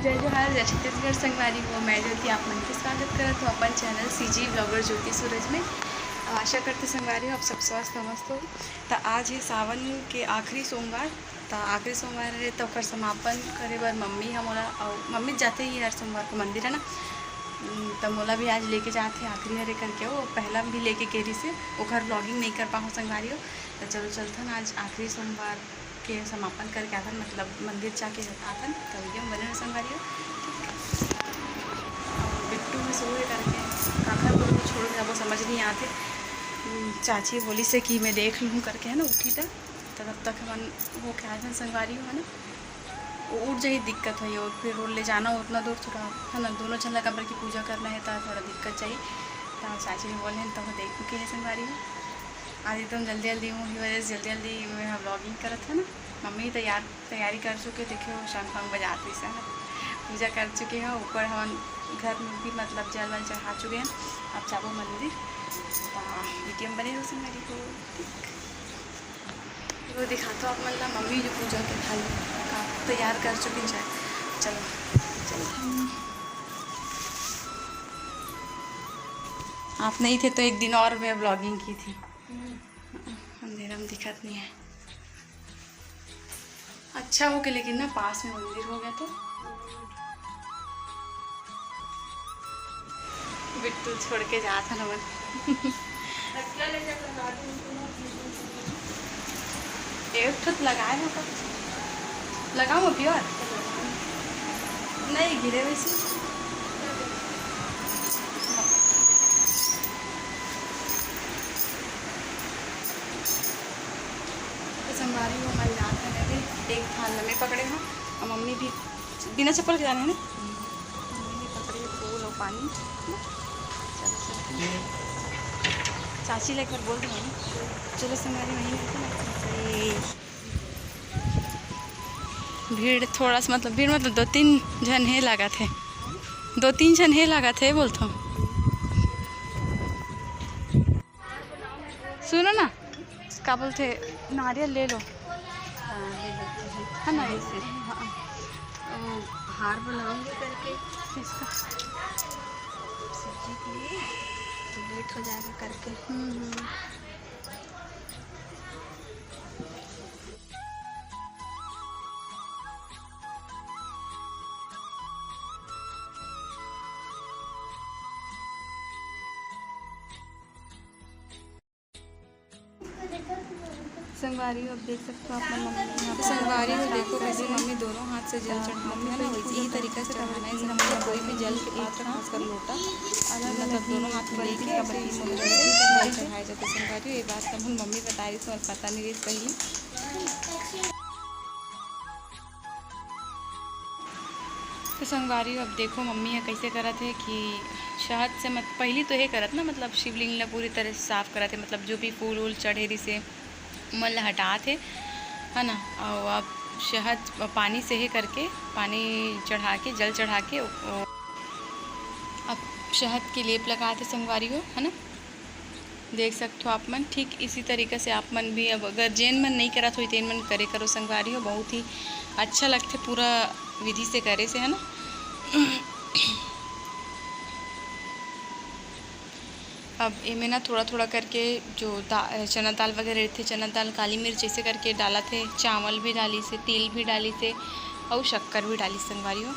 जय जोहार जय छत्तीसगढ़ संगवारी हो। मैं ज्योति आप मन के स्वागत करत हो अपन चैनल सीजी ब्लॉगर ज्योति सूरज में। आशा करते संगवारी हो आप सब स्वस्थ मस्त हो। तो आज है सावन के आखिरी सोमवार। तो आखिरी सोमवार है तो ओकर समापन करे बर मम्मी हम मोला और मम्मी जाते ही हर सोमवार को मंदिर है ना। तो मोला भी आज लेके जाते आखिरी हरे करके वो पहला भी लेके गेरी से ओकर ब्लॉगिंग नहीं कर पाऊँ संगवारी हो। तो चलो चलथन आज आखिरी सोमवार के समापन करके आथन मतलब मंदिर जाके आथन तो वीडियो में बने संगवारी हो। बिट्टू में सोए करके काकर को छोड़ के वो समझ नहीं आते। चाची बोली से कि मैं देख लूँ करके है ना उठी तब तक हम वो क्या है संगवारी हो है ना वो उठ जाए दिक्कत है और फिर ले जाना उतना दूर थोड़ा है ना दोनों चला कमर की पूजा करना है तो थोड़ा दिक्कत चाहिए। तो चाची ने बोले तब देख के है संगवारी हो। आज एकदम जल्दी जल्दी हूँ वजह से जल्दी जल्दी मैं ब्लॉगिंग करत है ना। मम्मी तैयारी कर चुके देखिए शाम फांग बजाती से है पूजा कर चुके हैं ऊपर हम घर में भी मतलब जल वल चढ़ा चुके हैं। अब जाबो मंदिर वीडियो बने हो संगवारी को वो दिखाता आप मतलब मम्मी जो पूजा के थाली का तैयार कर चुकी हैं। चलो चलो आप नहीं थे तो एक दिन और मैं ब्लॉगिंग की थी। अंधेरा में दिखत नहीं है अच्छा हो गया लेकिन ना पास में मंदिर हो गया तो बिट्टू छोड़ के जाता ना मन एक ठुत लगाए हो लगाओ प्योर नहीं गिरे वैसे संगवारी हो हमारी रात है भी एक थाल में पकड़े हैं और मम्मी भी बिना चप्पल के जाने हैं ना मम्मी भी पकड़े फूल और पानी। चलो चाची लेकर बोल रही हूँ चलो संगवारी वहीं भीड़ थोड़ा सा मतलब भीड़ मतलब 2-3 जन है लगा थे 2-3 जन है लगा थे बोलता हूँ। सुनो ना क्या बोलते नारियल ले लो है ना ऐसे हार बनाऊंगी करके इसका सब्जी के लिए तो लेट हो जाएगा करके। संगवारी हो अब देख सकते हो अपना मम्मी यहाँ पे संगवारी हो देखो कैसे मम्मी दोनों हाथ से जल चढ़ाती है ना वैसे ही तरीका से चढ़ाना है जैसे मतलब कोई भी जल के पात्र खासकर लोटा अलग मतलब दोनों हाथ में लेके कमर की जल चढ़ाए जाते संगवारी ये बात तब मम्मी बता रही थी और पता नहीं रही पहली तो संगवारी अब देखो मम्मी है कैसे करत है कि शहद से मत पहली तो ये करत ना मतलब शिवलिंग ला पूरी तरह से साफ करत है मतलब जो भी फूल वूल चढ़ेरी से मल हटात है ना। और अब शहद पानी से ही करके पानी चढ़ा के जल चढ़ा के अब शहद की लेप लगाते संगवारी हो है ना। देख सकते हो आप मन ठीक इसी तरीके से आप मन भी अब अगर जैन मन नहीं करा तो तेन मन करे करो संगवारी हो बहुत ही अच्छा लगते पूरा विधि से करे से है ना। अब इमें ना थोड़ा थोड़ा करके जो चना दाल वगैरह रहते चना दाल काली मिर्च ऐसे करके डाला थे चावल भी डाली से तिल भी डाली से और शक्कर भी डाली संगवारी हो।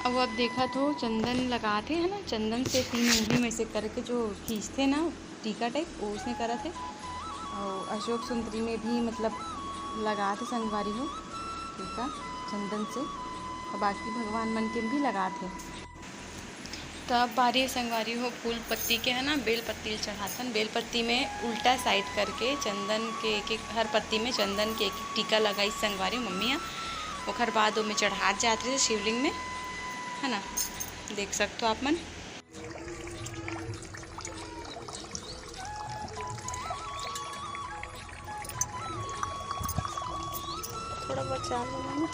अब देखा तो चंदन लगाते है ना चंदन से 3 उंगली में से करके जो खींचते ना टीका टाइप वो उसने करा थे और अशोक सुंदरी में भी मतलब लगाते संगवारी हो टीका चंदन से और बाकी भगवान मन के भी लगाते। तो अब बारी संगवारी हो फूल पत्ती के है ना बेल पत्ती चढ़ाथन बेल पत्ती में उल्टा साइड करके चंदन के एक हर पत्ती में चंदन के एक टीका लगाई संगवारी मम्मी है ओखर बाद में चढ़ा जाते थे शिवलिंग में है ना। देख सकते हो आप मन थोड़ा बचा लो ना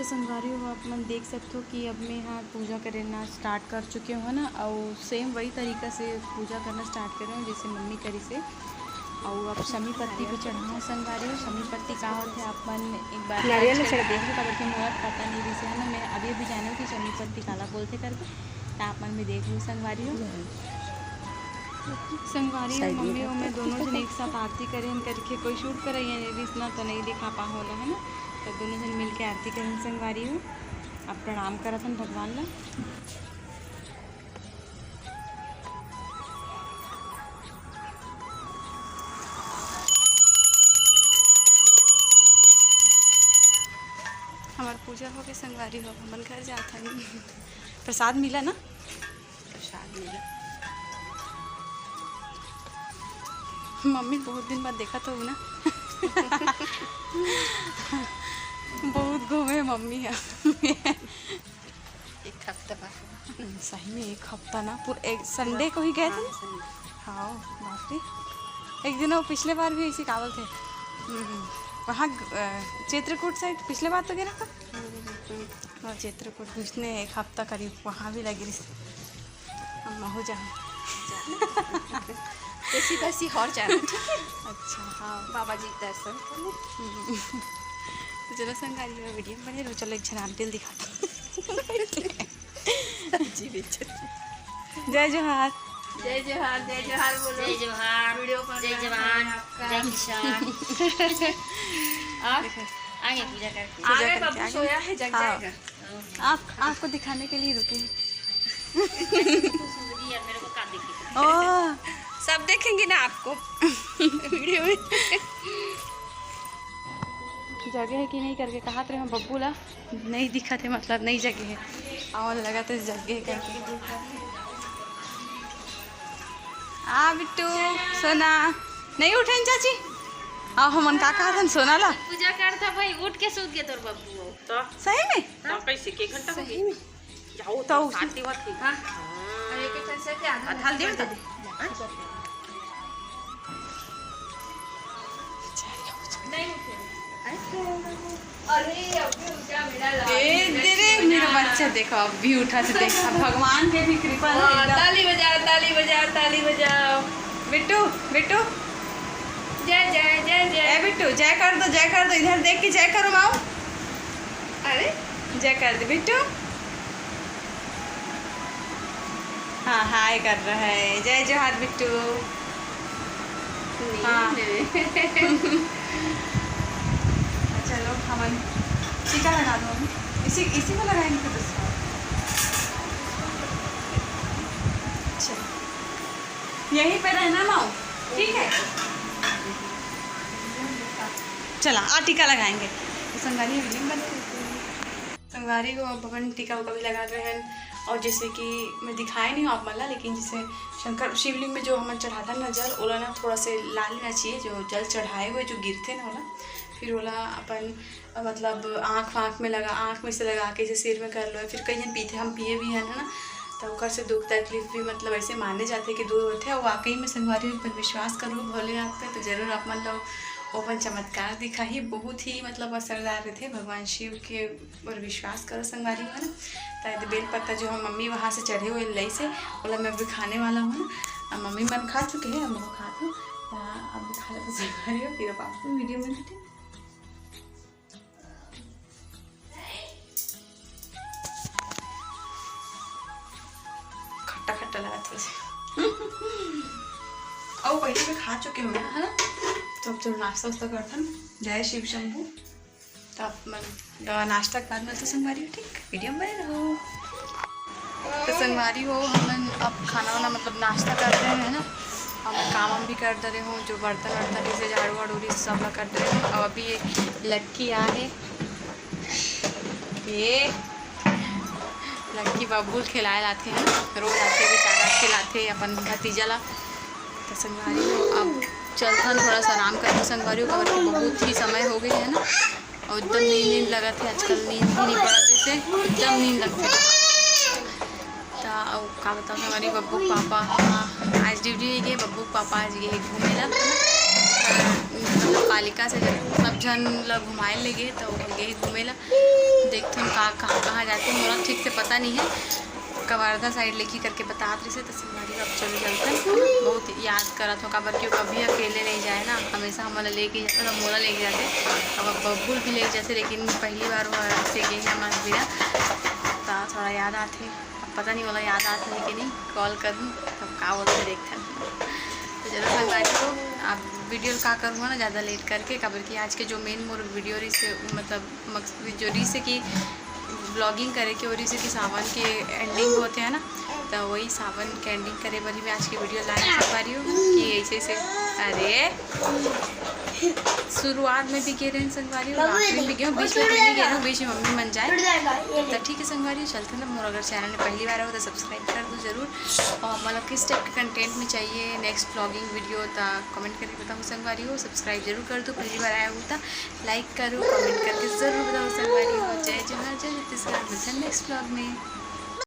तो संगवारी हो आप मन देख सकते हो कि अब मैं यहाँ पूजा करना स्टार्ट कर चुके हो ना, और सेम वही तरीका से पूजा करना स्टार्ट कर रहे हो जैसे मम्मी करी से। और अब शमी पत्ती भी चढ़ाओ संगवारी हो। शमी पत्ती का होता है आप मन एक बार नारियल चढ़ देख लो, कबर के मोर पता नहीं जैसे है ना, मैं अभी अभी जाने कि शमी पत्ती काला बोलते करके, तो आप मन में देख लो संगवारी हो। संगवारी हो मम्मी और मैं दोनों जन एक साथ आरती करें करके कोई शूट करे इतना तो नहीं दिखा पा होला है ना, तो दोनों जन मिल के आरती करें संगवारी हो। अब प्रणाम करत हन भगवान ला। हमार पूजा हो गई संगवारी हो, हमन घर जाता है। प्रसाद मिला ना? प्रसाद मिला। मम्मी बहुत दिन बाद देखा तो ना। बहुत घूमे मम्मी है। एक हफ्ता बाद सही में एक हफ्ता ना, पूरा एक संडे को ही गए थे। हाँ बाप रे, एक दिन वो पिछले बार भी ऐसे कावल थे वहाँ चित्रकूट साइड, पिछले बार तो गए ना और चित्रकूट घुसने एक हफ्ता करीब वहाँ भी लगी रही। हम हो जाओ ऐसी वैसी और जाना। अच्छा हाँ, बाबा जी के दर्शन तो चलो संगारी में वीडियो बने रहो। चलो एक जन आंटी दिखाता। जय जोहार। जय जोहार, जय जोहार बोलो। जय जोहार, वीडियो पर जय जवान, जय किसान। आगे पूजा करके। पूजा आगे करके बाबू आगे। सोया है, जग हाँ। जाएगा। आपको दिखाने के लिए रुके। सूर्य और मेरे को का दिखे। ओह सब देखेंगे ना आपको वीडियो में। जगह है कि नहीं करके कहा थे हम बब्बू ला, नहीं दिखा थे मतलब नहीं जगह है, और लगा तो जगह करके। आ बिट्टू सोना नहीं उठे चाची, आओ हमन का कहा था सोना ला पूजा करता भाई, उठ के सूत गए तोर बब्बू। तो सही में कैसे के घंटा हो गई? जाओ तो शांति मत की। हां अरे के कैसे के आधा ढाल दियो तो नहीं उठे। अरे अभी उठा मेरा लाल। तेरे मेरा बच्चा देखो अब भी उठा तो देखा, भगवान के भी कृपा है एकदम। ताली बजाओ, ताली बजाओ, ताली बजाओ। बिट्टू बिट्टू जय जय जय जय। ए बिट्टू जय कर दो, जय कर दो, इधर देख के जय करो माओ। अरे जय कर दे बिट्टू। हाँ हाय कर रहा है, जय जोहार बिट्टू। हाँ चलो हमन टीका लगा दो, हम इसी इसी को लगाएंगे तो बस। चलो यहीं पे रहना माओ, ठीक है? चला आ टीका लगाएंगे। तो संगारी विलिंग बने संगारी को अब अपन टीका उका भी लगा रहे हैं। और जैसे कि मैं दिखाए नहीं हूँ आप मला, लेकिन जैसे शंकर शिवलिंग में जो हम चढ़ाता ना जल, ओला ना थोड़ा से लाल लेना चाहिए, जो जल चढ़ाए हुए जो गिरते ना ओला, फिर ओला अपन मतलब आँख वाँख में लगा, आँख में से लगा के जैसे सिर में कर लो। फिर कई जन पीते, हम पिए भी हैं ना, तो ओकर से दुख तकलीफ भी मतलब ऐसे माने जाते कि दूर होते हैं। और वाकई में संगवारी पर विश्वास करो भोलेनाथ पे तो जरूर आप मतलब ओपन चमत्कार दिखा ही, बहुत ही मतलब असरदार थे। भगवान शिव के पर विश्वास करो संगवारी में ना। तो बेल पत्ता जो हम मम्मी वहाँ से चढ़े हुए लई से बोला मैं अभी खाने वाला हूँ ना, मम्मी मन खा चुके हैं, हम लोग खाते हूँ अब खा लेते संगवारी हो। फिर अब आपको वीडियो में बैठे खट्टा खट्टा लगा थोड़ा सा। और पहले भी खा चुके होंगे है ना, तो अब जब नाश्ता वास्ता करता ना, जय शिव शंभू। तो अब नाश्ता के बाद मिलते संगवारी हो, ठीक? वीडियो में बने रहो। तो संगवारी हो हम अब खाना वाना मतलब नाश्ता कर रहे हैं ना, हम काम भी कर दे रहे हूँ, जो बर्तन वर्तन जैसे झाड़ू वाड़ू सब लोग कर दे रहे हूँ। और अभी ये लड़की आ है ये लड़की बब्बू खिलाए लाते हैं, रोज आते बेचारा खिलाते अपन भतीजा ला। तो संगवारी हो अब चलथन थोड़ा सा आराम करके संगवारी हो, बहुत ही समय हो गई है ना, और एकदम नींद लगा थे आजकल, नींद ही नहीं पड़ा जैसे एकदम नींद लगती। तो का बताओ हमारी बब्बू पापा आज ड्यूटी नहीं गए, बब्बू पापा आज गए घूमे ला, मतलब पालिका से सब जन लोग घुमाए ले गए तो गए घूमे ला। देखते हम कहाँ जाते हैं, मोरा ठीक से पता नहीं है, कवर्धा साइड लेके करके बता रही से। तो संगवारी अब चले चलते बहुत याद करा था काबर क्यों कभी अकेले नहीं जाए ना, हमेशा हमारा लेके जाते तो मोला लेके जाते, अब बब्बू भी ले जाते, लेकिन पहली बार वो से गए हैं हमारे भैया, तो थोड़ा याद आते। अब पता नहीं वाला याद आता है कि नहीं, कॉल करूँ तब का बोलते देखते हैं। तो जरूर संगवारी को आप वीडियो का करूँगा ना ज़्यादा लेट करके, काबर कि आज के जो मेन मोर वीडियो रही से मतलब मकसद जो रही से कि ब्लॉगिंग करे के और इसे कि सावन के एंडिंग होते हैं ना, तो वही सावन के एंडिंग करे वाली मैं आज की वीडियो लाने जा पा रही हूँ कि ऐसे से अरे शुरुआत में भी गे रहे हैं संगवारी, और आखिर में भी गए बीच में नहीं गए हूँ, बीच में मम्मी मन जाए तो ठीक है संगवारी चलते ना। मोर अगर चैनल में पहली बार हो तो सब्सक्राइब कर दो जरूर, और मतलब किस टाइप के कंटेंट में चाहिए नेक्स्ट ब्लॉगिंग वीडियो तो कमेंट करके बताओ संगवारी हो, सब्सक्राइब जरूर कर दो, पहली बार आया हो तो लाइक करो, कमेंट करके ज़रूर बताओ संगवारी हो। जय जोहार, जय छत्तीसगढ़, मिलते हैं नेक्स्ट ब्लॉग में।